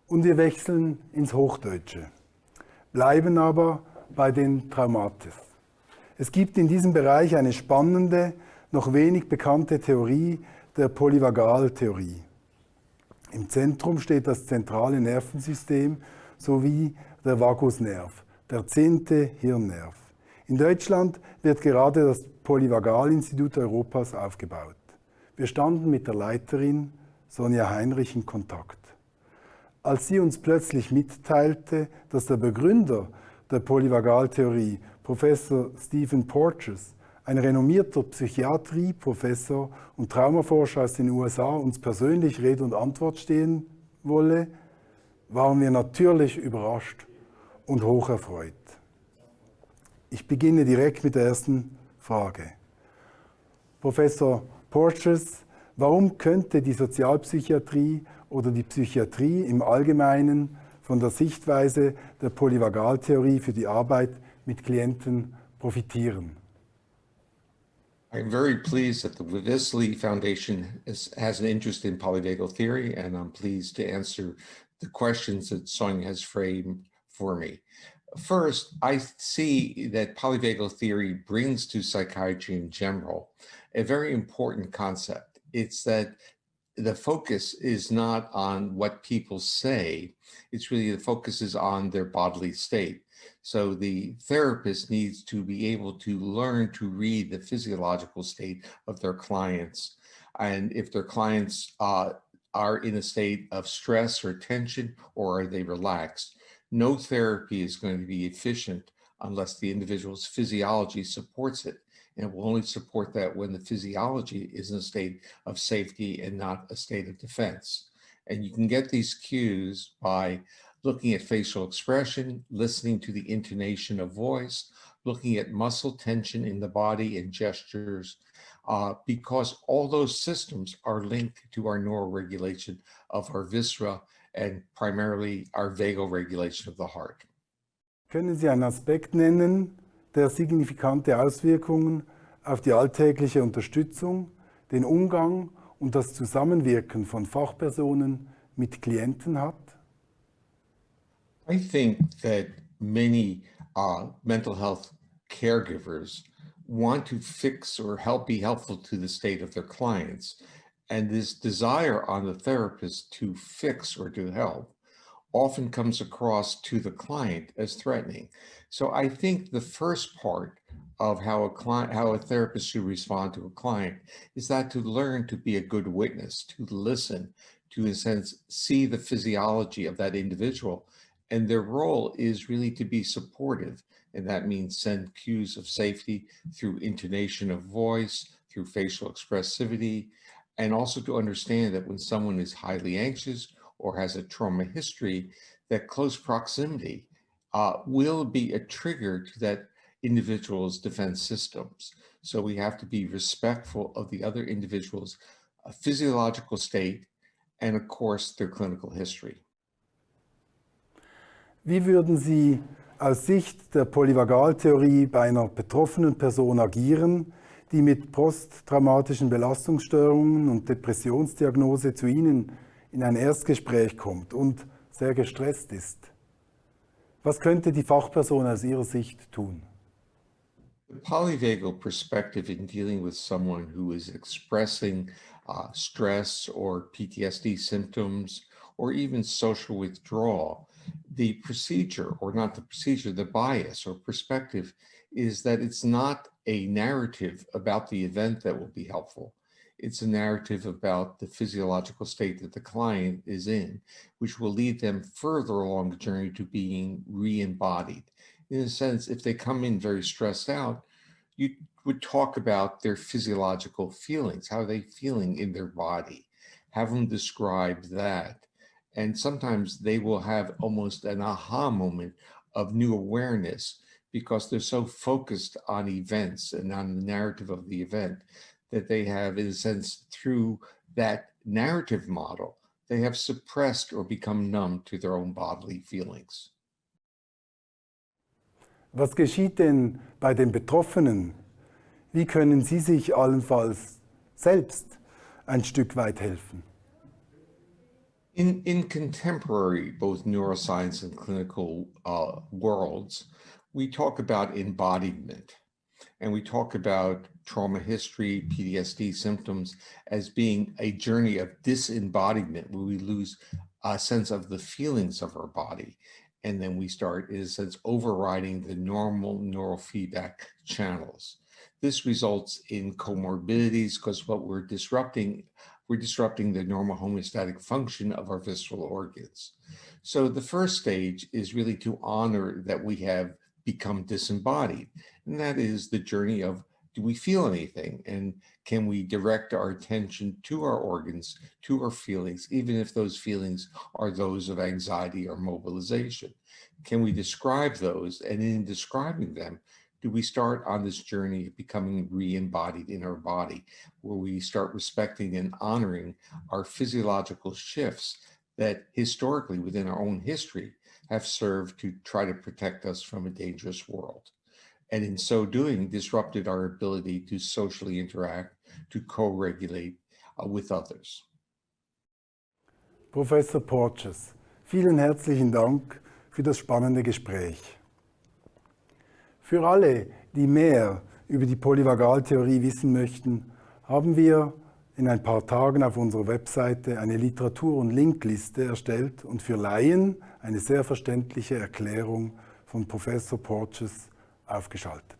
Und wir wechseln ins Hochdeutsche, bleiben aber bei den Traumatis. Es gibt in diesem Bereich eine spannende, noch wenig bekannte Theorie der Polyvagaltheorie. Im Zentrum steht das zentrale Nervensystem sowie der Vagusnerv, der 10. Hirnnerv. In Deutschland wird gerade das Polyvagalinstitut Europas aufgebaut. Wir standen mit der Leiterin Sonja Heinrich in Kontakt. Als sie uns plötzlich mitteilte, dass der Begründer der Polyvagaltheorie, Professor Stephen Porges, ein renommierter Psychiatrie-Professor und Traumaforscher aus den USA, uns persönlich Rede und Antwort stehen wolle, waren wir natürlich überrascht und hocherfreut. Ich beginne direkt mit der ersten Frage. Professor Porges, warum könnte die Sozialpsychiatrie oder die Psychiatrie im Allgemeinen von der Sichtweise der Polyvagaltheorie für die Arbeit mit Klienten profitieren? I'm very pleased that the Wisli Foundation has an interest in polyvagal theory, and I'm pleased to answer the questions that Sonia has framed for me. First, I see that polyvagal theory brings to psychiatry in general a very important concept. It's that the focus is not on what people say, it's really the focus is on their bodily state. So the therapist needs to be able to learn to read the physiological state of their clients. And if their clients are in a state of stress or tension, or are they relaxed, no therapy is going to be efficient unless the individual's physiology supports it. And it will only support that when the physiology is in a state of safety and not a state of defense. And you can get these cues by looking at facial expression, listening to the intonation of voice, looking at muscle tension in the body and gestures, because all those systems are linked to our neuroregulation of our viscera and primarily our vagal-regulation of the heart. Können Sie einen Aspekt nennen, der signifikante Auswirkungen auf die alltägliche Unterstützung, den Umgang und das Zusammenwirken von Fachpersonen mit Klienten hat? I think that many mental health caregivers want to fix or be helpful to the state of their clients. And this desire on the therapist to fix or to help often comes across to the client as threatening. So I think the first part of how a therapist should respond to a client is that to learn to be a good witness, to listen, to in a sense see the physiology of that individual. And their role is really to be supportive. And that means send cues of safety through intonation of voice, through facial expressivity, and also to understand that when someone is highly anxious or has a trauma history, that close proximity will be a trigger to that individual's defense systems. So we have to be respectful of the other individual's physiological state and, of course, their clinical history. Wie würden Sie aus Sicht der Polyvagaltheorie bei einer betroffenen Person agieren, die mit posttraumatischen Belastungsstörungen und Depressionsdiagnose zu Ihnen in ein Erstgespräch kommt und sehr gestresst ist? Was könnte die Fachperson aus Ihrer Sicht tun? The polyvagal perspective in dealing with someone who is expressing stress or PTSD symptoms or even social withdrawal, the procedure, or not the procedure, the bias or perspective is that it's not a narrative about the event that will be helpful. It's a narrative about the physiological state that the client is in, which will lead them further along the journey to being re-embodied. In a sense, if they come in very stressed out, you would talk about their physiological feelings. How are they feeling in their body? Have them describe that. And sometimes they will have almost an aha moment of new awareness because they're so focused on events and on the narrative of the event that they have, in a sense, through that narrative model, they have suppressed or become numb to their own bodily feelings. Was geschieht denn bei den Betroffenen? Wie können Sie sich allenfalls selbst ein Stück weit helfen? In contemporary, both neuroscience and clinical worlds, we talk about embodiment, and we talk about trauma history, PTSD symptoms as being a journey of disembodiment, where we lose a sense of the feelings of our body. And then we start, in a sense, overriding the normal neural feedback channels. This results in comorbidities because what we're disrupting the normal homeostatic function of our visceral organs. So the first stage is really to honor that we have become disembodied. And that is the journey of, do we feel anything? And can we direct our attention to our organs, to our feelings, even if those feelings are those of anxiety or mobilization? Can we describe those? And in describing them, do we start on this journey of becoming re-embodied in our body, where we start respecting and honoring our physiological shifts that historically within our own history have served to try to protect us from a dangerous world. And in so doing, disrupted our ability to socially interact, to co-regulate with others. Professor Porges, vielen herzlichen Dank für das spannende Gespräch. Für alle, die mehr über die Polyvagaltheorie wissen möchten, haben wir in ein paar Tagen auf unserer Webseite eine Literatur- und Linkliste erstellt und für Laien eine sehr verständliche Erklärung von Professor Porges aufgeschaltet.